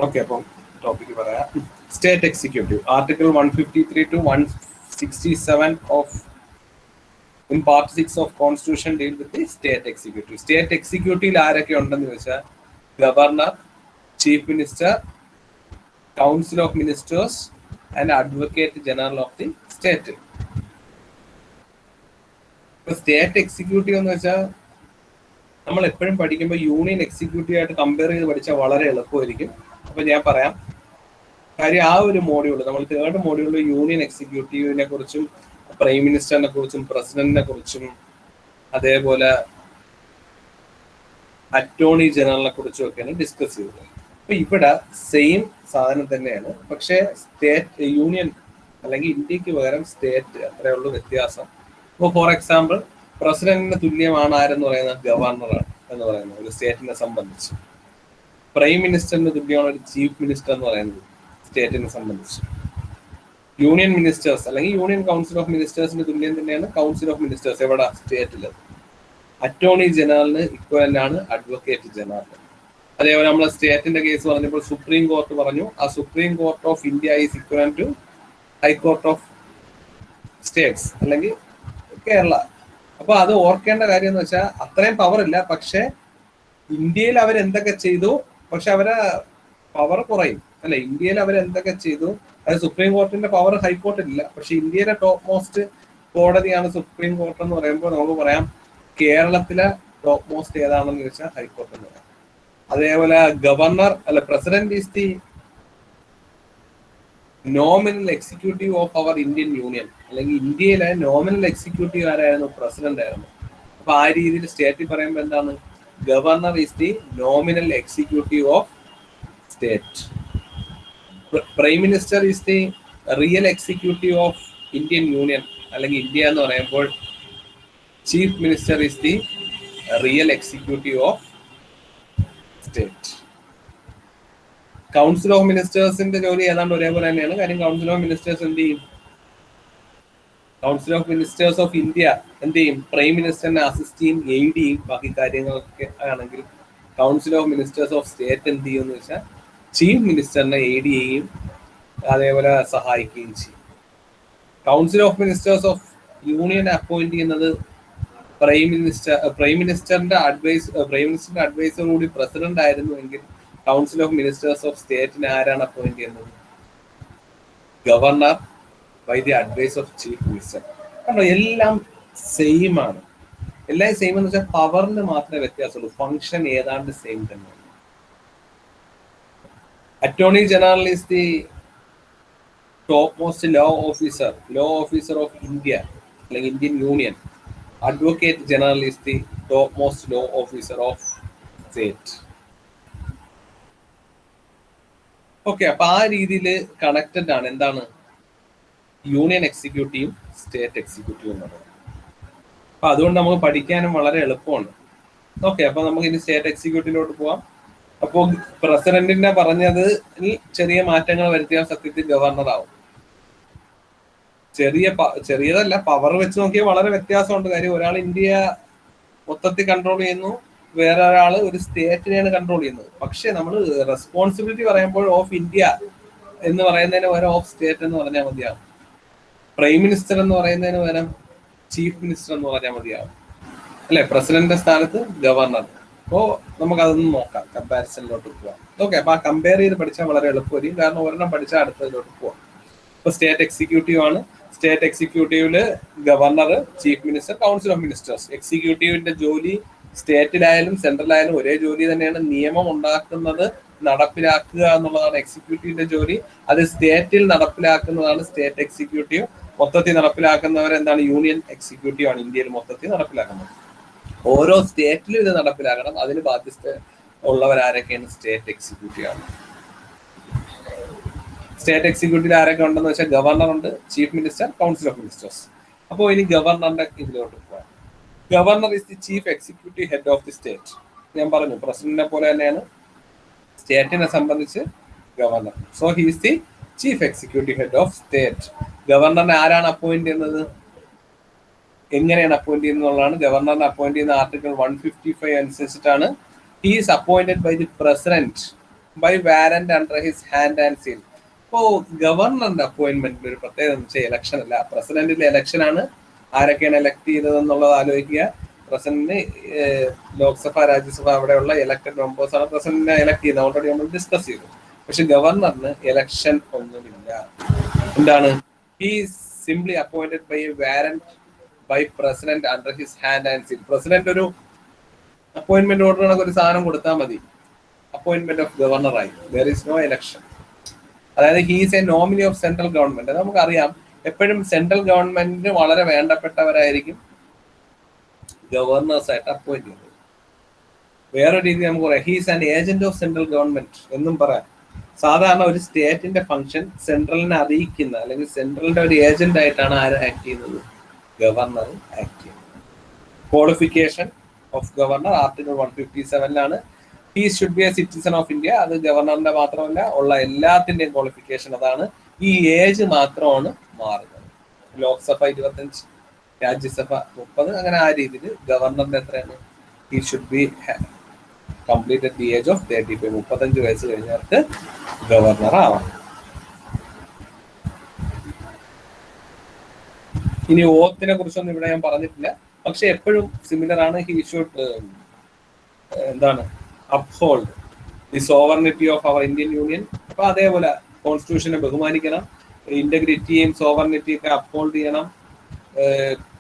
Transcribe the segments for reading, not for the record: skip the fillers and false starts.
Okay, അപ്പം topic പറയാം. State executive article 153 to 167 of in part 6 of constitution deal with the state executive. State എക്സിക്യൂട്ടീവിൽ ആരൊക്കെ ഉണ്ടെന്ന് ചോദിച്ചാൽ governor, chief minister, council of ministers and advocate general of the state. ഇപ്പൊ state executive എന്ന് വെച്ചാൽ നമ്മൾ എപ്പോഴും പഠിക്കുമ്പോൾ യൂണിയൻ എക്സിക്യൂട്ടീവ് ആയിട്ട് കമ്പയർ ചെയ്ത് പഠിച്ചാൽ വളരെ എളുപ്പമായിരിക്കും. അപ്പൊ ഞാൻ പറയാം. കാര്യം ആ ഒരു മോഡ്യൂള്, നമ്മൾ തേർഡ് മോഡ്യൂളിൽ യൂണിയൻ എക്സിക്യൂട്ടീവിനെ കുറിച്ചും പ്രൈം മിനിസ്റ്ററിനെ കുറിച്ചും പ്രസിഡന്റിനെ കുറിച്ചും അതേപോലെ അറ്റോർണി ജനറലിനെ കുറിച്ചും ഒക്കെയാണ് ഡിസ്കസ് ചെയ്തത്. അപ്പൊ ഇവിടെ സെയിം സാധനം തന്നെയാണ്, പക്ഷേ സ്റ്റേറ്റ് യൂണിയൻ അല്ലെങ്കിൽ ഇന്ത്യക്ക് പകരം സ്റ്റേറ്റ് അത്രയേ ഉള്ളൂ വ്യത്യാസം. ഇപ്പോൾ ഫോർ എക്സാമ്പിൾ പ്രസിഡന്റിന് തുല്യമാണ് ആരെന്ന് പറയുന്നത് ഗവർണറാണ് എന്ന് പറയുന്നത് ഒരു സ്റ്റേറ്റിനെ സംബന്ധിച്ച്. പ്രൈം മിനിസ്റ്ററിന് തുല്യമാണ് ഒരു ചീഫ് മിനിസ്റ്റർ എന്ന് പറയുന്നത് സ്റ്റേറ്റിനെ സംബന്ധിച്ച്. യൂണിയൻ മിനിസ്റ്റേഴ്സ് അല്ലെങ്കിൽ യൂണിയൻ കൗൺസിൽ ഓഫ് മിനിസ്റ്റേഴ്സിന് തുല്യം തന്നെയാണ് കൗൺസിൽ ഓഫ് മിനിസ്റ്റേഴ്സ് എവിടെ സ്റ്റേറ്റിൽ. അറ്റോർണി ജനറലിന് ഇക്വലന്റ് ആണ് അഡ്വക്കേറ്റ് ജനറൽ. അതേപോലെ നമ്മൾ സ്റ്റേറ്റിന്റെ കേസ് പറഞ്ഞപ്പോൾ സുപ്രീം കോർട്ട് പറഞ്ഞു, ആ supreme court of India is equivalent to high court of states അല്ലെങ്കിൽ കേരള. അപ്പൊ അത് ഓർക്കേണ്ട കാര്യം എന്ന് വെച്ചാൽ അത്രയും പവർ ഇല്ല, പക്ഷെ ഇന്ത്യയിൽ അവരെന്തൊക്കെ ചെയ്തു, പക്ഷെ അവരെ പവർ കുറയും അല്ലെ. ഇന്ത്യയിൽ അവരെന്തൊക്കെ ചെയ്തു, അത് സുപ്രീം കോർട്ടിന്റെ പവർ ഹൈക്കോർട്ടിലില്ല, പക്ഷെ ഇന്ത്യയിലെ ടോപ്പ് മോസ്റ്റ് കോടതിയാണ് സുപ്രീം കോർട്ട് എന്ന് പറയുമ്പോൾ നമുക്ക് പറയാം കേരളത്തിലെ ടോപ്പ് മോസ്റ്റ് ഏതാണെന്ന് ചോദിച്ചാൽ ഹൈക്കോർട്ട് എന്ന് പറയാം. അതേപോലെ ഗവർണർ അല്ല president is the nominal executive of our Indian union, അല്ലെങ്കിൽ ഇന്ത്യയിലെ നോമിനൽ എക്സിക്യൂട്ടീവ് ആരായിരുന്നു? പ്രസിഡന്റ് ആയിരുന്നു. അപ്പൊ ആ രീതിയിൽ സ്റ്റേറ്റിൽ പറയുമ്പോൾ എന്താണ്? Governor is the nominal executive of state. Prime minister is the real executive of Indian union അല്ലെങ്കിൽ ഇന്ത്യ എന്ന് പറയുമ്പോൾ chief minister is the real executive of state. Council of മിനിസ്റ്റേഴ്സിന്റെ ജോലി ഏതാണ്ട് ഒരേപോലെ തന്നെയാണ്. കാര്യം കൗൺസിൽ ഓഫ് മിനിസ്റ്റേഴ്സ് എന്ത് ചെയ്യും? Council of ministers of India എന്ത് ചെയ്യും? പ്രൈം മിനിസ്റ്ററിനെ അസിസ്റ്റ് ചെയ്യും, എയ്ഡ് ചെയ്യും, ബാക്കി കാര്യങ്ങളൊക്കെ ആണെങ്കിൽ council of ministers of state എന്ത് ചെയ്യും എന്ന് വെച്ചാൽ ചീഫ് മിനിസ്റ്ററിനെ എയ്ഡ് ചെയ്യും, അതേപോലെ സഹായിക്കുകയും ചെയ്യും. Council of ministers of union appoint ചെയ്യുന്നത് പ്രൈം മിനിസ്റ്ററിന്റെ അഡ്വൈസർ കൂടി പ്രസിഡന്റ് ആയിരുന്നുവെങ്കിൽ കൗൺസിൽ ഓഫ് മിനിസ്റ്റേഴ്സ് ഓഫ് സ്റ്റേറ്റിനെ ആരാണ് അപ്പോയിന്റ് ചെയ്യുന്നത്? Governor by the advice of chief minister. കണ്ടോ, എല്ലാം സെയിം ആണ്. എല്ലാം സെയിം എന്ന് വെച്ചാൽ പവറിന് മാത്രമേ വ്യത്യാസമുള്ളൂ, ഫംഗ്ഷൻ ഏതാണ്ട് സെയിം തന്നെയാണ്. Attorney general is the top most law officer of India അല്ലെങ്കിൽ Indian union. Advocate general is the top most law officer of state. Okay, അപ്പൊ ആ രീതിയിൽ കണക്റ്റഡ് ആണ് എന്താണ് യൂണിയൻ എക്സിക്യൂട്ടീവും സ്റ്റേറ്റ് എക്സിക്യൂട്ടീവും എന്ന് പറയുന്നത്. അപ്പൊ അതുകൊണ്ട് നമുക്ക് പഠിക്കാനും വളരെ എളുപ്പമാണ്. ഓക്കെ, അപ്പൊ നമുക്ക് ഇനി സ്റ്റേറ്റ് എക്സിക്യൂട്ടീവിലോട്ട് പോവാം. അപ്പോൾ പ്രസിഡന്റിനെ പറഞ്ഞത് ചെറിയ മാറ്റങ്ങൾ വരുത്തിയാൽ സത്യത്തിൽ ഗവർണർ ആവും. ചെറിയതല്ല, പവർ വെച്ച് നോക്കിയാൽ വളരെ വ്യത്യാസമുണ്ട്. കാര്യം ഒരാൾ ഇന്ത്യ മൊത്തത്തിൽ കൺട്രോൾ ചെയ്യുന്നു, വേറെ ഒരാൾ ഒരു സ്റ്റേറ്റിനെയാണ് കൺട്രോൾ ചെയ്യുന്നത്. പക്ഷെ നമ്മൾ റെസ്പോൺസിബിലിറ്റി പറയുമ്പോൾ ഓഫ് ഇന്ത്യ എന്ന് പറയുന്നതിന് പകരം ഓഫ് സ്റ്റേറ്റ് എന്ന് പറഞ്ഞാൽ മതിയാവും. പ്രൈം മിനിസ്റ്റർ എന്ന് പറയുന്നതിന് പകരം ചീഫ് മിനിസ്റ്റർ എന്ന് പറഞ്ഞാൽ മതിയാവും അല്ലെ. പ്രസിഡന്റിന്റെ സ്ഥാനത്ത് ഗവർണർ. അപ്പോൾ നമുക്ക് അതൊന്നും നോക്കാം, കമ്പാരിസണിലോട്ട് പോവാം. ഓക്കെ, അപ്പൊ ആ കമ്പയർ ചെയ്ത് പഠിച്ചാൽ വളരെ എളുപ്പമായിരിക്കും. കാരണം ഒരെണ്ണം പഠിച്ചാൽ അടുത്തതിലോട്ട് പോവാം. ഇപ്പൊ സ്റ്റേറ്റ് എക്സിക്യൂട്ടീവ് ആണ്. സ്റ്റേറ്റ് എക്സിക്യൂട്ടീവില് governor, chief minister, council of ministers. എക്സിക്യൂട്ടീവിന്റെ ജോലി സ്റ്റേറ്റിലായാലും സെൻട്രലായാലും ഒരേ ജോലി തന്നെയാണ്. നിയമം ഉണ്ടാക്കുന്നത്, നടപ്പിലാക്കുക എന്നുള്ളതാണ് എക്സിക്യൂട്ടീവിന്റെ ജോലി. അത് സ്റ്റേറ്റിൽ നടപ്പിലാക്കുന്നതാണ് സ്റ്റേറ്റ് എക്സിക്യൂട്ടീവ്. മൊത്തത്തിൽ നടപ്പിലാക്കുന്നവർ എന്താണ്? യൂണിയൻ എക്സിക്യൂട്ടീവ് ആണ് ഇന്ത്യയിൽ മൊത്തത്തിൽ നടപ്പിലാക്കുന്നത്. ഓരോ സ്റ്റേറ്റിലും ഇത് നടപ്പിലാക്കണം. അതിന് ബാധ്യസ്ഥ ഉള്ളവരാരൊക്കെയാണ്? സ്റ്റേറ്റ് എക്സിക്യൂട്ടീവ് ആണ്. സ്റ്റേറ്റ് എക്സിക്യൂട്ടീവ് ആരൊക്കെ ഉണ്ടെന്ന് വെച്ചാൽ ഗവർണർ ഉണ്ട്, chief minister, council of ministers. അപ്പോൾ ഇനി ഗവർണറിന്റെ ഇതിലോട്ട് പോകാം. Governor is the chief executive head of the state. ഞാൻ പറഞ്ഞു പ്രസിഡന്റിനെ പോലെ തന്നെയാണ് സ്റ്റേറ്റിനെ സംബന്ധിച്ച് ഗവർണർ. So he is the chief executive head of state. ഗവർണറിനെ ആരാണ് അപ്പോയിന്റ് ചെയ്യുന്നത്? എങ്ങനെയാണ് അപ്പോയിന്റ് ചെയ്യുന്നതാണ്? ഗവർണറിനെ അപ്പോയിന്റ് ചെയ്യുന്ന ആർട്ടിക്കിൾ 155 അനുസരിച്ചിട്ടാണ്. He is appointed by the president by warrant under his hand and seal. ഇപ്പോ ഗവർണറിന്റെ അപ്പോയിന്റ്മെന്റ് ഒരു പ്രത്യേകത എന്ന് വെച്ചാൽ ഇലക്ഷൻ അല്ല, പ്രസിഡന്റിന്റെ ഇലക്ഷൻ ആണ്. ആരൊക്കെയാണ് എലക്ട് ചെയ്തത് എന്നുള്ളത് ആലോചിക്കുക. പ്രസിഡന്റിന് ലോക്സഭ രാജ്യസഭ അവിടെയുള്ള ഇലക്ടഡ് മെമ്പേഴ്സ് ആണ് പ്രസിഡന്റിനെ എലക്ട് ചെയ്യുന്നത്. ഓൾറെഡി നമ്മൾ ഡിസ്കസ് ചെയ്തു. പക്ഷെ ഗവർണറിന് ഇലക്ഷൻ ഒന്നുമില്ല. എന്താണ്? He simply appointed by a warrant by president under his hand and seal. President ഒരു അപ്പോയിന്റ്മെന്റ് ഓർഡർ കണക്ക് ഒരു സാധനം കൊടുത്താൽ മതി, അപ്പോയിന്റ്മെന്റ് ഓഫ് ഗവർണർ ആയി. There is no election. അതായത് he's a nominee of central government. നമുക്കറിയാം എപ്പോഴും സെൻട്രൽ ഗവൺമെന്റിന് വളരെ വേണ്ടപ്പെട്ടവരായിരിക്കും ഗവർണേഴ്സ് ആയിട്ട് അപ്പോയിന്റ് ചെയ്യുന്നത്. വേറെ രീതി നമുക്ക് പറയാം he's an agent of central government എന്നും പറയാം. സാധാരണ ഒരു സ്റ്റേറ്റിന്റെ ഫംഗ്ഷൻ സെൻട്രലിനെ അറിയിക്കുന്ന അല്ലെങ്കിൽ സെൻട്രലിന്റെ ഒരു ഏജന്റ് ആയിട്ടാണ് ആര് ആക്ട് ചെയ്യുന്നത്? ഗവർണർ ആക്ട് ചെയ്യുന്നത്. Qualification of governor article 157 he should be A citizen of India. അത് ഗവർണറിന്റെ മാത്രമല്ല, ഉള്ള എല്ലാത്തിന്റെയും ക്വാളിഫിക്കേഷൻ അതാണ്. ഈ ഏജ് മാത്രമാണ് മാറുന്നത്. ലോക്സഭ 25, രാജ്യസഭ 30, അങ്ങനെ ആ രീതിയിൽ ഗവർണറിന്റെ എത്രയാണ്? He should be completed the age of 35. 35 വയസ്സ് കഴിഞ്ഞവർക്ക് ഗവർണർ ആവാം. ഇനി ഓത്തിനെ കുറിച്ചൊന്നും ഇവിടെ ഞാൻ പറഞ്ഞിട്ടില്ല, പക്ഷെ എപ്പോഴും സിമിലർ ആണ്. ഹി ഷുഡ് എന്താണ് uphold the sovereignty of our Indian union. അപ്പൊ അതേപോലെ കോൺസ്റ്റിറ്റ്യൂഷനെ ബഹുമാനിക്കണം, ഇന്റഗ്രിറ്റിയും സോവർണിറ്റിയും ഒക്കെ അപ്ഹോൾഡ് ചെയ്യണം.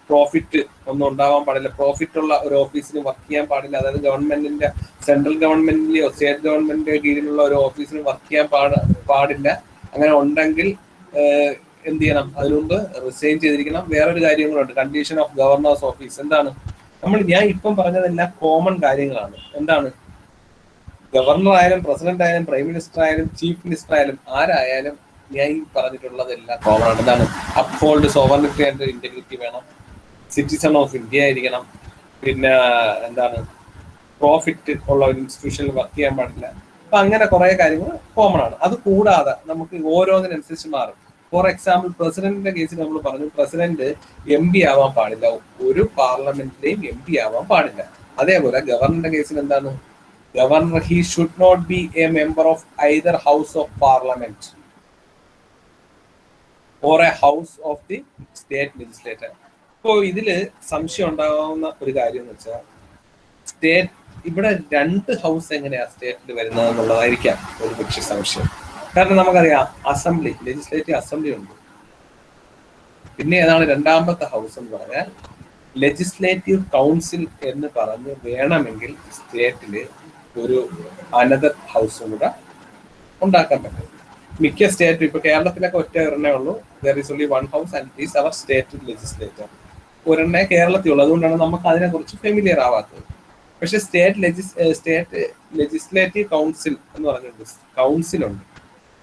പ്രോഫിറ്റ് ഒന്നും ഉണ്ടാവാൻ പാടില്ല, പ്രോഫിറ്റ് ഉള്ള ഒരു ഓഫീസിന് വർക്ക് ചെയ്യാൻ പാടില്ല. അതായത് ഗവൺമെന്റിന്റെ സെൻട്രൽ ഗവൺമെന്റിലെയോ സ്റ്റേറ്റ് ഗവൺമെന്റിന്റെ കീഴിലുള്ള ഒരു ഓഫീസിന് വർക്ക് ചെയ്യാൻ പാടില്ല. അങ്ങനെ ഉണ്ടെങ്കിൽ എന്ത് ചെയ്യണം? അതിനു മുമ്പ് റിസൈൻ ചെയ്തിരിക്കണം. വേറൊരു കാര്യങ്ങളുണ്ട്, കണ്ടീഷൻ ഓഫ് ഗവർണേഴ്സ് ഓഫീസ്. എന്താണ്? ഞാൻ ഇപ്പം പറഞ്ഞതെല്ലാം കോമൺ കാര്യങ്ങളാണ്. എന്താണ്? ഗവർണർ ആയാലും പ്രസിഡന്റ് ആയാലും പ്രൈം മിനിസ്റ്റർ ആയാലും ചീഫ് മിനിസ്റ്റർ ആയാലും ആരായാലും ഞാൻ ഈ പറഞ്ഞിട്ടുള്ളതെല്ലാം കോമൺ ആണ്. എന്താണ്? അപ്ഹോൾഡ് സോവർണിറ്റി ആൻഡ് ഇന്റഗ്രിറ്റി വേണം, സിറ്റിസൺ ഓഫ് ഇന്ത്യ ആയിരിക്കണം, പിന്നെ എന്താണ് പ്രോഫിറ്റ് ഉള്ള ഒരു ഇൻസ്റ്റിറ്റ്യൂഷനിൽ വർക്ക് ചെയ്യാൻ പാടില്ല. അപ്പൊ അങ്ങനെ കുറെ കാര്യങ്ങൾ കോമൺ ആണ്. അത് കൂടാതെ നമുക്ക് ഓരോന്നിനനുസരിച്ച് മാറും. ഫോർ എക്സാമ്പിൾ പ്രസിഡന്റിന്റെ കേസിൽ നമ്മൾ പറഞ്ഞു പ്രസിഡന്റ് MP ആവാൻ പാടില്ല, ഒരു പാർലമെന്റിലെയും MP ആവാൻ പാടില്ല. അതേപോലെ ഗവർണറിന്റെ കേസിൽ എന്താണ്? Governor he should not be a member of either house of parliament or a house of the state legislator. ഇപ്പോൾ ഇതില് സംശയം ഉണ്ടാകാവുന്ന ഒരു കാര്യം എന്ന് വെച്ചാൽ സ്റ്റേറ്റ് ഇവിടെ 2 ഹൗസ് എങ്ങനെയാ സ്റ്റേറ്റിൽ വരുന്നത് എന്നുള്ളതായിരിക്കാം ഒരു പക്ഷേ സംശയം. കാരണം നമുക്കറിയാം അസംബ്ലി, ലെജിസ്ലേറ്റീവ് അസംബ്ലി ഉണ്ട്. പിന്നെ ഏതാണ് രണ്ടാമത്തെ ഹൗസ് എന്ന് പറഞ്ഞാൽ ലെജിസ്ലേറ്റീവ് കൗൺസിൽ എന്ന് പറഞ്ഞ് വേണമെങ്കിൽ സ്റ്റേറ്റില് ഒരു അനദർ ഹൗസും കൂടെ ഉണ്ടാക്കാൻ പറ്റും. മിക്ക സ്റ്റേറ്റും ഇപ്പൊ കേരളത്തിലൊക്കെ ഒറ്റ ഒരെണ്ണേ ഉള്ളൂ. There is only one house and is our state legislator. ഒരെണ്ണേ കേരളത്തിലുള്ളൂ. അതുകൊണ്ടാണ് നമുക്ക് അതിനെ കുറിച്ച് ഫെമിലിയർ ആവാത്തത്. പക്ഷെ സ്റ്റേറ്റ് ലെജിസ്ലേറ്റീവ് കൗൺസിൽ എന്ന് പറഞ്ഞിട്ടുണ്ട്, കൗൺസിലുണ്ട്.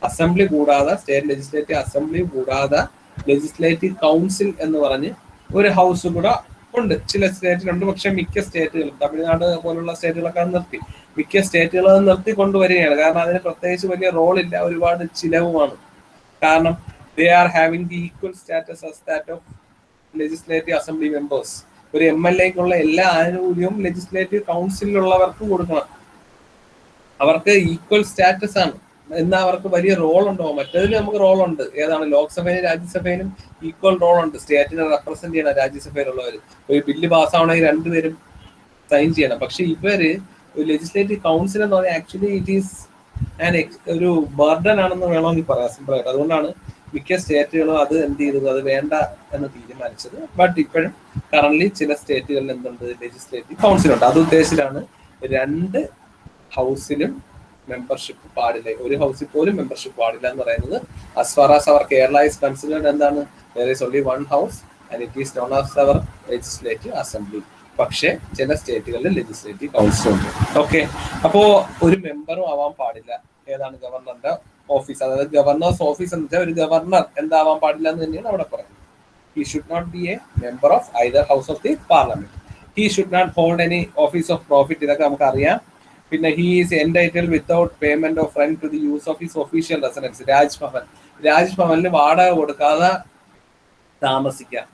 അസംബ്ലി കൂടാതെ, സ്റ്റേറ്റ് ലെജിസ്ലേറ്റീവ് അസംബ്ലി കൂടാതെ ലെജിസ്ലേറ്റീവ് കൗൺസിൽ എന്ന് പറഞ്ഞ് ഒരു ഹൗസ് കൂടെ ഉണ്ട്. ചില സ്റ്റേറ്റിലുണ്ട്, പക്ഷെ മിക്ക സ്റ്റേറ്റുകളും, തമിഴ്നാട് പോലുള്ള സ്റ്റേറ്റുകളൊക്കെ അത് നിർത്തി. മിക്ക സ്റ്റേറ്റുകളും അത് നിർത്തി കൊണ്ടുവരികയാണ്. കാരണം അതിന് പ്രത്യേകിച്ച് വലിയ റോളില്ല, ഒരുപാട് ചിലവുമാണ്. കാരണം they are having the equal status as that of legislative assembly members. ഒരു MLAക്കുള്ള എല്ലാ ആനുകൂല്യവും ലെജിസ്ലേറ്റീവ് കൗൺസിലുള്ളവർക്ക് കൊടുക്കണം. അവർക്ക് ഈക്വൽ സ്റ്റാറ്റസ് ആണ്. എന്നാൽ അവർക്ക് വലിയ റോൾ ഉണ്ടോ? മറ്റേതിൽ നമുക്ക് റോൾ ഉണ്ട്. ഏതാണ്? ലോക്സഭയിലും രാജ്യസഭയിലും ഈക്വൽ റോൾ ഉണ്ട്. സ്റ്റേറ്റിനെ റെപ്രസെന്റ് ചെയ്യണം രാജ്യസഭയിലുള്ളവർ. ഒരു ബില്ല് പാസ്സാവണമെങ്കിൽ 2 പേരും സൈൻ ചെയ്യണം. പക്ഷെ ഇവര് ഒരു ലെജിസ്ലേറ്റീവ് കൗൺസിൽ എന്ന് പറഞ്ഞാൽ ആക്ച്വലി ഇറ്റ് ഈസ് ഒരു ബർഡൻ ആണെന്ന് വേണമെങ്കിൽ പറയാം, സിമ്പിൾ ആയിട്ട്. അതുകൊണ്ടാണ് മിക്ക സ്റ്റേറ്റുകളും അത് എന്ത് ചെയ്തത്, അത് വേണ്ട എന്ന് തീരുമാനിച്ചത്. ബട്ട് ഇപ്പോഴും കറന്റ് ചില സ്റ്റേറ്റുകളിൽ എന്തുണ്ട്? ലെജിസ്ലേറ്റീവ് കൗൺസിൽ ഉണ്ട്. അത് ഉദ്ദേശിച്ചിട്ടാണ് 2 ഹൗസിലും മെമ്പർഷിപ്പ് പാടില്ല, ഒരു ഹൗസിൽ പോലും മെമ്പർഷിപ്പ് പാടില്ല എന്ന് പറയുന്നത്. As far as our Kerala is considered എന്താണ്? there is only one house and it is known as our legislative assembly. പക്ഷേ ചില സ്റ്റേറ്റുകളിൽ ലെജിസ്ലേറ്റീവ് കൗൺസിൽ ഉണ്ട്. ഓക്കെ, അപ്പോ ഒരു മെമ്പറും ആവാൻ പാടില്ല. ഏതാണ്? ഗവർണറിന്റെ ഓഫീസ്. അതായത് ഗവർണേഴ്സ് ഓഫീസ് എന്ന് വെച്ചാൽ ഒരു ഗവർണർ എന്താവാൻ പാടില്ല എന്ന് തന്നെയാണ് അവിടെ പറയുന്നത്. he should not be a member of either house of the parliament. he should not hold any office of profit. ഇതൊക്കെ നമുക്ക് അറിയാം. പിന്നെ he is entitled without payment of rent to the use of his official residence. രാജ്ഭവനിൽ വാടക കൊടുക്കാതെ താമസിക്കാം.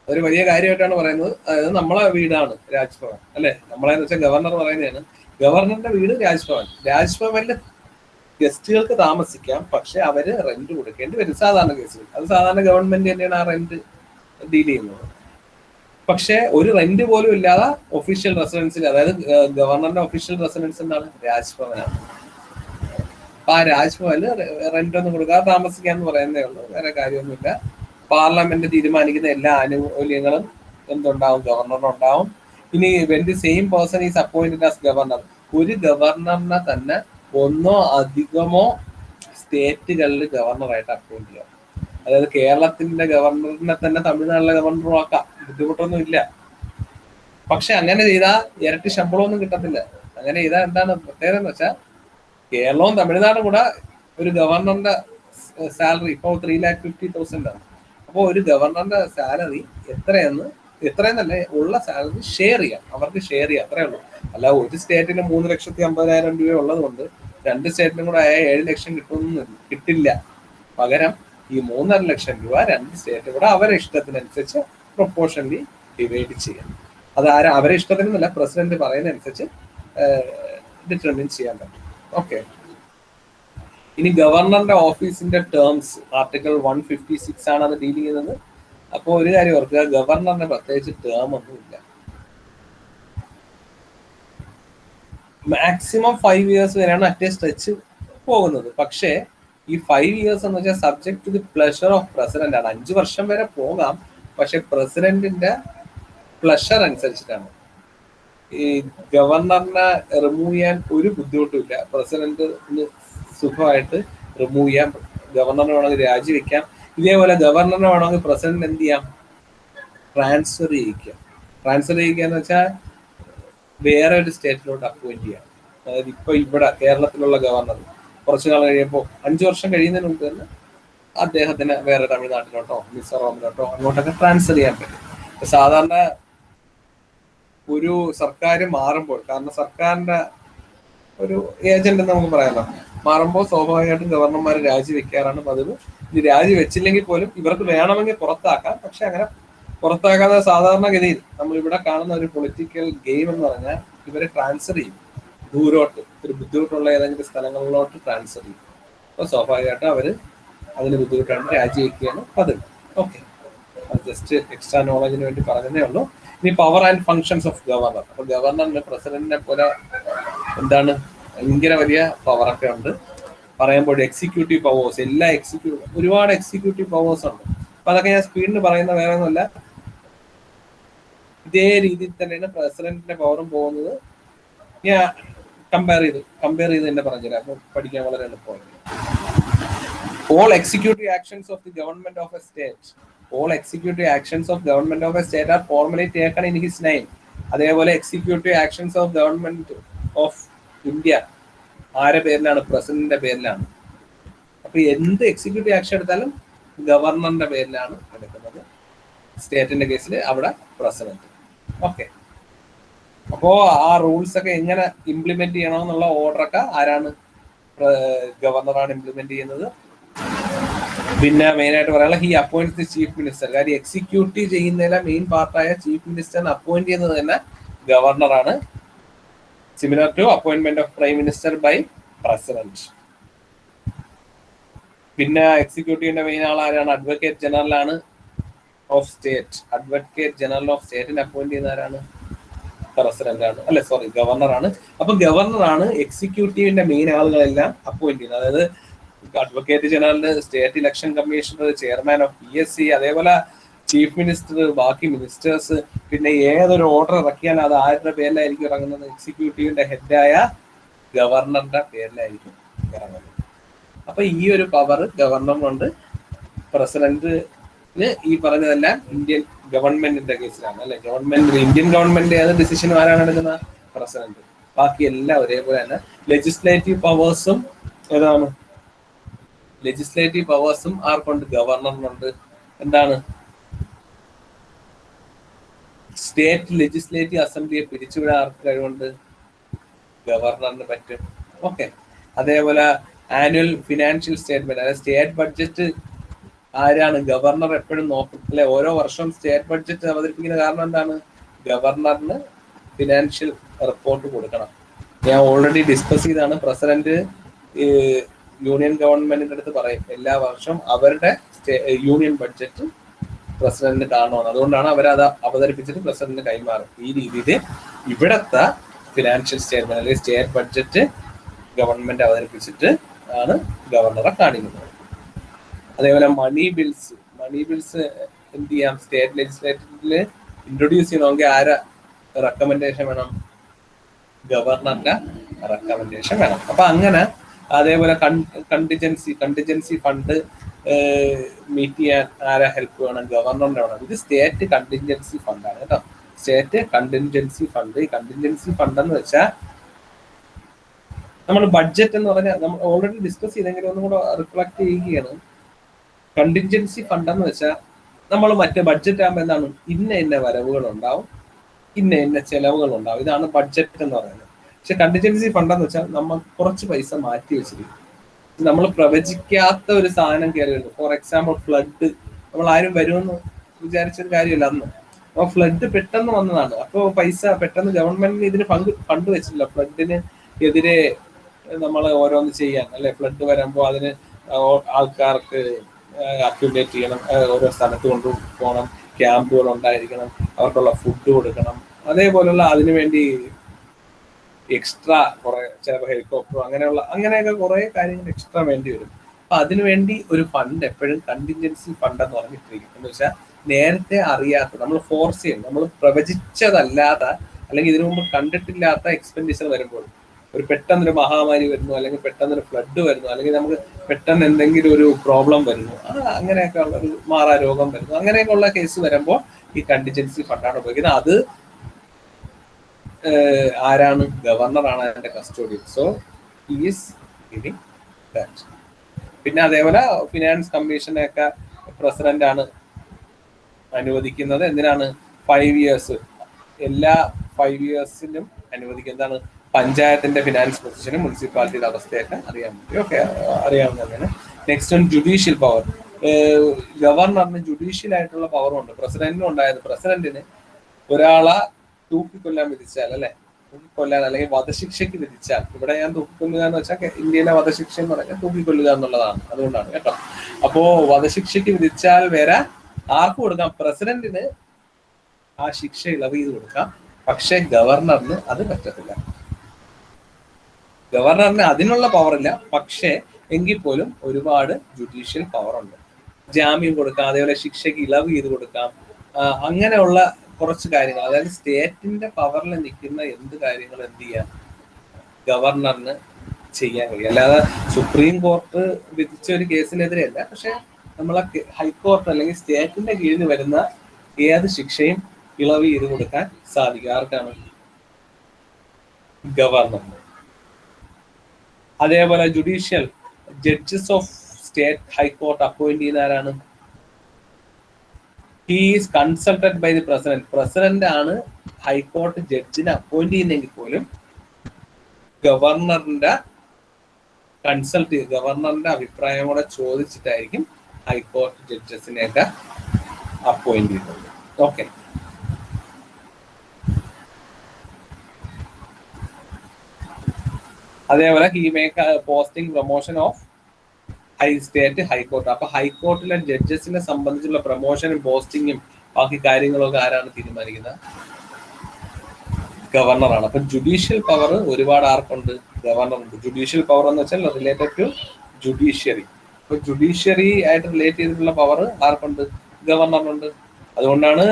ഒരു വലിയ കാര്യമായിട്ടാണ് പറയുന്നത്. അതായത് നമ്മളെ വീടാണ് രാജ്ഭവൻ, അല്ലെ? നമ്മളെന്ന് വെച്ചാൽ ഗവർണർ പറയുന്നതാണ്. ഗവർണറിന്റെ വീട് രാജ്ഭവൻ. രാജ്ഭവനിൽ ഗസ്റ്റുകൾക്ക് താമസിക്കാം, പക്ഷെ അവര് റെന്റ് കൊടുക്കേണ്ടി വരും സാധാരണ കേസിൽ. അത് സാധാരണ ഗവൺമെന്റ് തന്നെയാണ് ആ റെന്റ് ഡീൽ ചെയ്യുന്നത്. പക്ഷെ ഒരു റെന്റ് പോലും ഇല്ലാതെ ഒഫീഷ്യൽ റെസിഡൻസിൽ, അതായത് ഗവർണറിന്റെ ഒഫീഷ്യൽ റെസിഡൻസ് എന്താണ്? രാജ്ഭവനാണ്. അപ്പൊ ആ രാജ്ഭവനിൽ റെന്റ് ഒന്നും കൊടുക്കാതെ താമസിക്കാന്ന് പറയുന്നേ ഉള്ളൂ, വേറെ കാര്യമൊന്നുമില്ല. പാർലമെന്റ് തീരുമാനിക്കുന്ന എല്ലാ ആനുകൂല്യങ്ങളും എന്തുണ്ടാവും? ഗവർണറിനുണ്ടാവും. ഇനി when the same person is appointed as governor, ഒരു ഗവർണറിനെ തന്നെ ഒന്നോ അധികമോ സ്റ്റേറ്റുകളിൽ ഗവർണറായിട്ട് അപ്പോയിന്റ് ചെയ്യാം. അതായത് കേരളത്തിന്റെ ഗവർണറിനെ തന്നെ തമിഴ്നാട്ടിലെ ഗവർണറും ആക്കാം, ബുദ്ധിമുട്ടൊന്നും ഇല്ല. പക്ഷെ അങ്ങനെ ചെയ്താൽ ഇരട്ടി ശമ്പളമൊന്നും കിട്ടത്തില്ല. അങ്ങനെ ചെയ്താൽ എന്താണ് പ്രത്യേകത എന്ന് വെച്ചാൽ, കേരളവും തമിഴ്നാടും കൂടെ ഒരു ഗവർണറിന്റെ സാലറി ഇപ്പോൾ 3,50,000 ആണ്. അപ്പോൾ ഒരു ഗവർണറിന്റെ സാലറി എത്രയെന്നല്ല, ഉള്ള സാലറി ഷെയർ ചെയ്യാം, അവർക്ക് ഷെയർ ചെയ്യാം, അത്രേ ഉള്ളൂ. അല്ല ഒരു സ്റ്റേറ്റിന് 3,50,000 രൂപ ഉള്ളത് കൊണ്ട് 2 സ്റ്റേറ്റിനും കൂടെ 7 ലക്ഷം കിട്ടില്ല. പകരം ഈ 3.5 ലക്ഷം രൂപ 2 സ്റ്റേറ്റ് കൂടെ അവരെ ഇഷ്ടത്തിനനുസരിച്ച് പ്രൊപ്പോർഷനലി ഡിവൈഡ് ചെയ്യാം. അത് അവരെ ഇഷ്ടത്തിനല്ല, പ്രസിഡന്റ് പറയുന്നതനുസരിച്ച് ഡിറ്റർമിൻ ചെയ്യാൻ പറ്റും. ഓക്കെ. ഇനി ഗവർണറിന്റെ ഓഫീസിന്റെ ടേംസ് ആർട്ടിക്കിൾ 156 ആണ് അത് ഡീൽ ചെയ്യുന്നത്. അപ്പോൾ ഒരു കാര്യം ഓർക്കുക, ഗവർണറിന് പ്രത്യേകിച്ച് ടേം ഒന്നുമില്ല. മാക്സിമം 5 years വരെയാണ് അറ്റേ സ്ട്രെച്ച് പോകുന്നത്. പക്ഷേ ഈ 5 years എന്ന് വെച്ചാൽ subject to the pleasure of president ആണ്. 5 വർഷം വരെ പോകാം, പക്ഷെ പ്രസിഡന്റിന്റെ പ്ലഷർ അനുസരിച്ചിട്ടാണ്. ഈ ഗവർണറിനെ റിമൂവ് ചെയ്യാൻ ഒരു ബുദ്ധിമുട്ടുമില്ല. പ്രസിഡന്റിന് സുഖമായിട്ട് റിമൂവ് ചെയ്യാം. ഗവർണറിനെ വേണമെങ്കിൽ രാജിവെക്കാം. ഇതേപോലെ ഗവർണറിനെ വേണമെങ്കിൽ പ്രസിഡന്റ് എന്ത് ചെയ്യാം? ട്രാൻസ്ഫർ ചെയ്യിക്കാം. ട്രാൻസ്ഫർ ചെയ്യിക്കുക എന്ന് വെച്ചാൽ വേറെ ഒരു സ്റ്റേറ്റിലോട്ട് അപ്പോയിന്റ് ചെയ്യാം. അതായത് ഇപ്പൊ ഇവിടെ കേരളത്തിലുള്ള ഗവർണർ കുറച്ചു നാൾ കഴിയുമ്പോൾ 5 വർഷം കഴിയുന്നതിന് മുമ്പ് തന്നെ അദ്ദേഹത്തിന് വേറെ തമിഴ്നാട്ടിലോട്ടോ മിസോറാമിലോട്ടോ അങ്ങോട്ടൊക്കെ ട്രാൻസ്ഫർ ചെയ്യാൻ പറ്റും. സാധാരണ ഒരു സർക്കാർ മാറുമ്പോൾ, കാരണം സർക്കാരിന്റെ ഒരു ഏജന്റ് എന്ന് നമുക്ക് പറയാമല്ലോ, മാറുമ്പോൾ സ്വാഭാവികമായിട്ടും ഗവർണർമാർ രാജിവെക്കാറാണ് പതിവ്. ഇനി രാജിവെച്ചില്ലെങ്കിൽ പോലും ഇവർക്ക് വേണമെങ്കിൽ പുറത്താക്കാം. പക്ഷെ അങ്ങനെ പുറത്താക്കാതെ സാധാരണഗതിയിൽ നമ്മൾ ഇവിടെ കാണുന്ന ഒരു പൊളിറ്റിക്കൽ ഗെയിം എന്ന് പറഞ്ഞാൽ ഇവരെ ട്രാൻസ്ഫർ ചെയ്യും ദൂരോട്ട്, ഒരു ബുദ്ധിമുട്ടുള്ള ഏതെങ്കിലും സ്ഥലങ്ങളിലോട്ട് ട്രാൻസ്ഫർ ചെയ്യും. അപ്പോൾ സ്വാഭാവികമായിട്ടും അവര് അതിന് ബുദ്ധിമുട്ടാണ് രാജിവെക്കുകയാണ് പതിവ്. ഓക്കെ, അത് ജസ്റ്റ് എക്സ്ട്രാ നോളജിന് വേണ്ടി പറഞ്ഞതേ ഉള്ളൂ. ഇനി power and functions of governor. അപ്പൊ ഗവർണറിന് പ്രസിഡന്റിനെ പോലെ എന്താണ് ഭയങ്കര വലിയ പവറൊക്കെ ഉണ്ട്. പറയുമ്പോൾ എക്സിക്യൂട്ടീവ് പവേഴ്സ്, ഒരുപാട് എക്സിക്യൂട്ടീവ് പവേഴ്സ് ഉണ്ട്. അപ്പൊ അതൊക്കെ ഞാൻ സ്പീഡിന് പറയുന്ന വേറെ ഒന്നുമല്ല, ഇതേ രീതിയിൽ തന്നെയാണ് പ്രസിഡന്റിന്റെ പവറും പോകുന്നത്. ഞാൻ കമ്പയർ ചെയ്ത് തന്നെ പറഞ്ഞുതരാം, അപ്പൊ പഠിക്കാൻ വളരെ എളുപ്പമാണ്. All executive actions of the government of a state are formally taken in his name. അതേപോലെ executive actions of government of India ആരുടെ പേരിലാണ്? പ്രസിഡന്റിന്റെ പേരിലാണ്. അപ്പൊ എന്ത് എക്സിക്യൂട്ടീവ് ആക്ഷൻ എടുത്താലും ഗവർണറിന്റെ പേരിലാണ് എടുക്കുന്നത്. സ്റ്റേറ്റിന്റെ കേസിൽ അവിടെ പ്രസിഡന്റ്. ഓക്കെ, അപ്പോ ആ റൂൾസ് ഒക്കെ എങ്ങനെ ഇംപ്ലിമെന്റ് ചെയ്യണമെന്നുള്ള ഓർഡറൊക്കെ ആരാണ്? ഗവർണറാണ് ഇംപ്ലിമെന്റ് ചെയ്യുന്നത്. പിന്നെ മെയിൻ ആയിട്ട് പറയാനുള്ള he appoint the chief minister. കാര്യം എക്സിക്യൂട്ടീവ് ചെയ്യുന്നതിലെ മെയിൻ പാർട്ടായ ചീഫ് മിനിസ്റ്ററിനെ അപ്പോയിന്റ് ചെയ്യുന്നത് തന്നെ ഗവർണറാണ്. Similar to appointment of prime minister by president. പിന്നെ എക്സിക്യൂട്ടീവിന്റെ മെയിൻ ആളാരാണ്? അഡ്വക്കേറ്റ് ജനറൽ ആണ് of state. Advocate general of സ്റ്റേറ്റിനെ അപ്പോയിന്റ് ചെയ്യുന്ന ആരാണ്? പ്രസിഡന്റ് ആണ്, അല്ലെ സോറി ഗവർണറാണ്. അപ്പൊ ഗവർണറാണ് എക്സിക്യൂട്ടീവിന്റെ മെയിൻ ആളുകളെല്ലാം അപ്പോയിന്റ് ചെയ്യുന്നത്. അതായത് advocate general, state election commissioner, chairman of PSC, അതേപോലെ ചീഫ് മിനിസ്റ്റർ, ബാക്കി മിനിസ്റ്റേഴ്സ്. പിന്നെ ഏതൊരു ഓർഡർ ഇറക്കിയാൽ അത് ആരുടെ പേരിലായിരിക്കും ഇറങ്ങുന്നത്? എക്സിക്യൂട്ടീവിന്റെ ഹെഡായ ഗവർണറിന്റെ പേരിലായിരിക്കും ഇറങ്ങുന്നത്. അപ്പൊ ഈ ഒരു പവർ ഗവർണറിനുണ്ട്. പ്രസിഡന്റിന് ഈ പറഞ്ഞതെല്ലാം ഇന്ത്യൻ ഗവൺമെന്റിന്റെ കേസിലാണ്, അല്ലെ? ഇന്ത്യൻ ഗവൺമെന്റ് ഏത് ഡിസിഷനും ആരാണ് എടുക്കുന്നത്? പ്രസിഡന്റ്. ബാക്കി എല്ലാം ഒരേപോലെ തന്നെ. ലെജിസ്ലേറ്റീവ് പവേഴ്സും ഏതാണ്? ലെജിസ്ലേറ്റീവ് പവേഴ്സും ആർക്കുണ്ട്? ഗവർണറിനുണ്ട്. എന്താണ്? സ്റ്റേറ്റ് ലെജിസ്ലേറ്റീവ് അസംബ്ലിയെ പിരിച്ചുവിടാൻ ആർക്ക് കഴിവുണ്ട്? ഗവർണറിന് പറ്റും. ഓക്കെ, അതേപോലെ ആനുവൽ ഫിനാൻഷ്യൽ സ്റ്റേറ്റ്മെന്റ്, അതായത് സ്റ്റേറ്റ് ബഡ്ജറ്റ് ആരാണ്? ഗവർണർ എപ്പോഴും നോക്കും, അല്ലെ? ഓരോ വർഷവും സ്റ്റേറ്റ് ബഡ്ജറ്റ് അവതരിപ്പിക്കുന്ന കാരണം എന്താണ്? ഗവർണറിന് ഫിനാൻഷ്യൽ റിപ്പോർട്ട് കൊടുക്കണം. ഞാൻ ഓൾറെഡി ഡിസ്കസ് ചെയ്താണ്. പ്രസിഡന്റ് യൂണിയൻ ഗവൺമെന്റിന്റെ അടുത്ത് പറയും എല്ലാ വർഷവും അവരുടെ യൂണിയൻ ബഡ്ജറ്റ് പ്രസിഡന്റിന് കാണണമെന്ന്. അതുകൊണ്ടാണ് അവരത് അവതരിപ്പിച്ചിട്ട് പ്രസിഡന്റിന് കൈമാറും. ഈ രീതിയിൽ ഇവിടത്തെ ഫിനാൻഷ്യൽ സ്റ്റേറ്റ്മെന്റ് അല്ലെങ്കിൽ സ്റ്റേറ്റ് ബഡ്ജറ്റ് ഗവൺമെന്റ് അവതരിപ്പിച്ചിട്ട് ആണ് ഗവർണറെ കാണിക്കുന്നത്. അതേപോലെ മണി ബിൽസ് എന്ത് ചെയ്യാം, സ്റ്റേറ്റ് ലെജിസ്ലേറ്റീവില് ഇൻട്രൊഡ്യൂസ് ചെയ്യണമെങ്കിൽ ആരെ റെക്കമെൻഡേഷൻ വേണം? ഗവർണറിന്റെ റെക്കമെൻഡേഷൻ വേണം. അപ്പൊ അങ്ങനെ അതേപോലെ കണ്ടിജൻസി ഫണ്ട് മീറ്റ് ചെയ്യാൻ ആരെ ഹെൽപ്പ് വേണം? ഗവർണറിന്റെ വേണം. ഇത് സ്റ്റേറ്റ് കണ്ടിജൻസി ഫണ്ടാണ് കേട്ടോ. State contingency fund. ഈ കണ്ടിജൻസി ഫണ്ട് എന്ന് വെച്ചാൽ നമ്മൾ ബഡ്ജറ്റ് എന്ന് പറഞ്ഞാൽ നമ്മൾ ഓൾറെഡി ഡിസ്കസ് ചെയ്തെങ്കിലും ഒന്നും കൂടെ റിഫ്ലക്ട് ചെയ്യുകയാണ്. കണ്ടിജൻസി ഫണ്ട് എന്ന് വെച്ചാൽ നമ്മൾ മറ്റേ ബഡ്ജറ്റ് ആകുമ്പോൾ എന്താണ്, ഇന്ന വരവുകൾ ഉണ്ടാവും, ഇന്ന ചെലവുകൾ ഉണ്ടാവും. ഇതാണ് ബഡ്ജറ്റ് എന്ന് പറയുന്നത്. പക്ഷെ കണ്ടിജൻസി ഫണ്ട് എന്ന് വെച്ചാൽ നമ്മൾ കുറച്ച് പൈസ മാറ്റി വെച്ചിരിക്കും. നമ്മൾ പ്രവചിക്കാത്ത ഒരു സാധനം കയറി വരുന്നു. For example flood. നമ്മൾ ആരും വരുമെന്ന് വിചാരിച്ചൊരു കാര്യമില്ല അന്ന്. അപ്പൊ ഫ്ലഡ് പെട്ടെന്ന് വന്നതാണ്. അപ്പോൾ പൈസ പെട്ടെന്ന് ഗവൺമെന്റിന് ഇതിന് ഫണ്ട് വെച്ചിട്ടില്ല. ഫ്ലഡിന് എതിരെ നമ്മൾ ഓരോന്ന് ചെയ്യാൻ, അല്ലെ? ഫ്ലഡ് വരുമ്പോൾ അതിന് ആൾക്കാർക്ക് അക്യുമുലേറ്റ് ചെയ്യണം, ഓരോ സ്ഥലത്ത് കൊണ്ടുപോകണം, ക്യാമ്പുകൾ ഉണ്ടായിരിക്കണം, അവർക്കുള്ള ഫുഡ് കൊടുക്കണം, അതേപോലുള്ള അതിനുവേണ്ടി എക്സ്ട്രാ കുറെ ചിലപ്പോൾ ഹെലികോപ്റ്ററോ അങ്ങനെയൊക്കെ കുറെ കാര്യങ്ങൾ എക്സ്ട്രാ വേണ്ടി വരും. അപ്പൊ അതിനുവേണ്ടി ഒരു ഫണ്ട് എപ്പോഴും കണ്ടിൻജൻസി ഫണ്ട് എന്ന് പറഞ്ഞിട്ടിരിക്കും. എന്ന് വെച്ചാൽ നേരത്തെ അറിയാത്ത, നമ്മൾ ഫോർസ് ചെയ്യും, നമ്മൾ പ്രവചിച്ചതല്ലാത്ത അല്ലെങ്കിൽ ഇതിനു മുമ്പ് കണ്ടിട്ടില്ലാത്ത എക്സ്പെൻഡിച്ചർ വരുമ്പോൾ, ഒരു പെട്ടെന്നൊരു മഹാമാരി വരുന്നു, അല്ലെങ്കിൽ പെട്ടെന്നൊരു ഫ്ലഡ് വരുന്നു, അല്ലെങ്കിൽ നമുക്ക് പെട്ടെന്ന് എന്തെങ്കിലും ഒരു പ്രോബ്ലം വരുന്നു, അങ്ങനെയൊക്കെ ഉള്ള ഒരു മാറാ രോഗം വരുന്നു, അങ്ങനെയൊക്കെ ഉള്ള കേസ് വരുമ്പോൾ ഈ കണ്ടിൻജൻസി ഫണ്ടാണ് ഉപയോഗിക്കുന്നത്. അത് ആരാണ്? ഗവർണറാണ് അതിന്റെ custodian. So is giving that. പിന്നെ അതേപോലെ ഫിനാൻസ് കമ്മീഷനെ ഒക്കെ പ്രസിഡന്റ് ആണ് അനുവദിക്കുന്നത്. എന്തിനാണ്? 5 years. എല്ലാ 5 yearsലും അനുവദിക്കുന്നതാണ്. പഞ്ചായത്തിന്റെ ഫിനാൻസ് പൊസിഷനും മുനിസിപ്പാലിറ്റിയുടെ അവസ്ഥയൊക്കെ അറിയാൻ പറ്റും. ഓക്കെ, അറിയാവുന്നതാണ്. Next on judicial power. ഗവർണറിന് ജുഡീഷ്യൽ ആയിട്ടുള്ള പവറുണ്ട്. പ്രസിഡന്റിനും ഉണ്ടായത്. പ്രസിഡന്റിന് ഒരാളെ തൂക്കിക്കൊല്ലാൻ വിധിച്ചാൽ, അല്ലെ, തൂക്കിക്കൊല്ലാൻ അല്ലെങ്കിൽ വധശിക്ഷയ്ക്ക് വിധിച്ചാൽ, ഇവിടെ ഞാൻ തൂക്കിക്കൊല്ലുക എന്ന് വെച്ചാൽ ഇന്ത്യയിലെ വധശിക്ഷ എന്ന് പറഞ്ഞാൽ തൂക്കിക്കൊല്ലുക എന്നുള്ളതാണ്. അതുകൊണ്ടാണ് കേട്ടോ. അപ്പോ വധശിക്ഷയ്ക്ക് വിധിച്ചാൽ വരെ ആർക്ക് കൊടുക്കാം? പ്രസിഡന്റിന് ആ ശിക്ഷ ഇളവ് ചെയ്ത് കൊടുക്കാം. പക്ഷെ ഗവർണറിന് അത് പറ്റത്തില്ല. ഗവർണറിന് അതിനുള്ള പവറില്ല. പക്ഷെ എങ്കിൽ പോലും ഒരുപാട് ജുഡീഷ്യൽ പവർ ഉണ്ട്. ജാമ്യം കൊടുക്കാം, അതേപോലെ ശിക്ഷയ്ക്ക് ഇളവ് ചെയ്ത് കൊടുക്കാം. അങ്ങനെയുള്ള കുറച്ച് കാര്യങ്ങൾ, അതായത് സ്റ്റേറ്റിന്റെ പവറിൽ നിൽക്കുന്ന എന്ത് കാര്യങ്ങൾ എന്ത് ചെയ്യാം? ഗവർണറിന് ചെയ്യാൻ കഴിയും. അല്ലാതെ സുപ്രീം കോർട്ട് വിധിച്ച ഒരു കേസിനെതിരെയല്ല. പക്ഷെ നമ്മളെ ഹൈക്കോർട്ട് അല്ലെങ്കിൽ സ്റ്റേറ്റിന്റെ കീഴിൽ വരുന്ന ഏത് ശിക്ഷയും ഇളവ് ചെയ്ത് കൊടുക്കാൻ സാധിക്കും. ആർക്കാണ്? ഗവർണറിന്. അതേപോലെ judicial judges of state high court appoint ചെയ്യുന്ന ആരാണ്? He is consulted by the president. President ആണ് ഹൈക്കോർട്ട് ജഡ്ജിനെ അപ്പോയിന്റ് ചെയ്യുന്നെങ്കിൽ പോലും ഗവർണറിന്റെ ഗവർണറിന്റെ അഭിപ്രായം കൂടെ ചോദിച്ചിട്ടായിരിക്കും ഹൈക്കോർട്ട് ജഡ്ജസിനെയൊക്കെ അപ്പോയിന്റ് ചെയ്യുന്നത്. ഓക്കെ. അതേപോലെ he make posting promotion of state high court. അപ്പൊ ഹൈക്കോർട്ടിലെ ജഡ്ജസിനെ സംബന്ധിച്ചുള്ള പ്രൊമോഷനും പോസ്റ്റിങ്ങും ബാക്കി കാര്യങ്ങളൊക്കെ ആരാണ് തീരുമാനിക്കുന്നത്? ഗവർണറാണ്. അപ്പൊ ജുഡീഷ്യൽ പവർ ഒരുപാട് ആർക്കുണ്ട്? ഗവർണറുണ്ട്. ജുഡീഷ്യൽ പവർ എന്ന് വെച്ചാൽ റിലേറ്റഡ് ടു ജുഡീഷ്യറി. അപ്പൊ ജുഡീഷ്യറി ആയിട്ട് റിലേറ്റ് ചെയ്തിട്ടുള്ള പവർ ആർക്കുണ്ട്? ഗവർണറിനുണ്ട്. അതുകൊണ്ടാണ്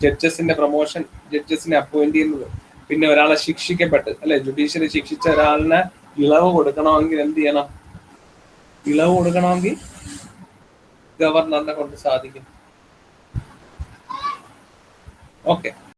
ജഡ്ജസിന്റെ പ്രൊമോഷൻ, ജഡ്ജസിനെ അപ്പോയിന്റ് ചെയ്യുന്നത്. പിന്നെ ഒരാളെ ശിക്ഷിക്കപ്പെട്ട്, അല്ലെ, ജുഡീഷ്യറി ശിക്ഷിച്ച ഒരാളിനെ ഇളവ് കൊടുക്കണമെങ്കിൽ എന്ത് ചെയ്യണം? ഇളവ് കൊടുക്കണമെങ്കിൽ ഗവർണറിനെ കൊണ്ട് സാധിക്കും. ഓക്കെ.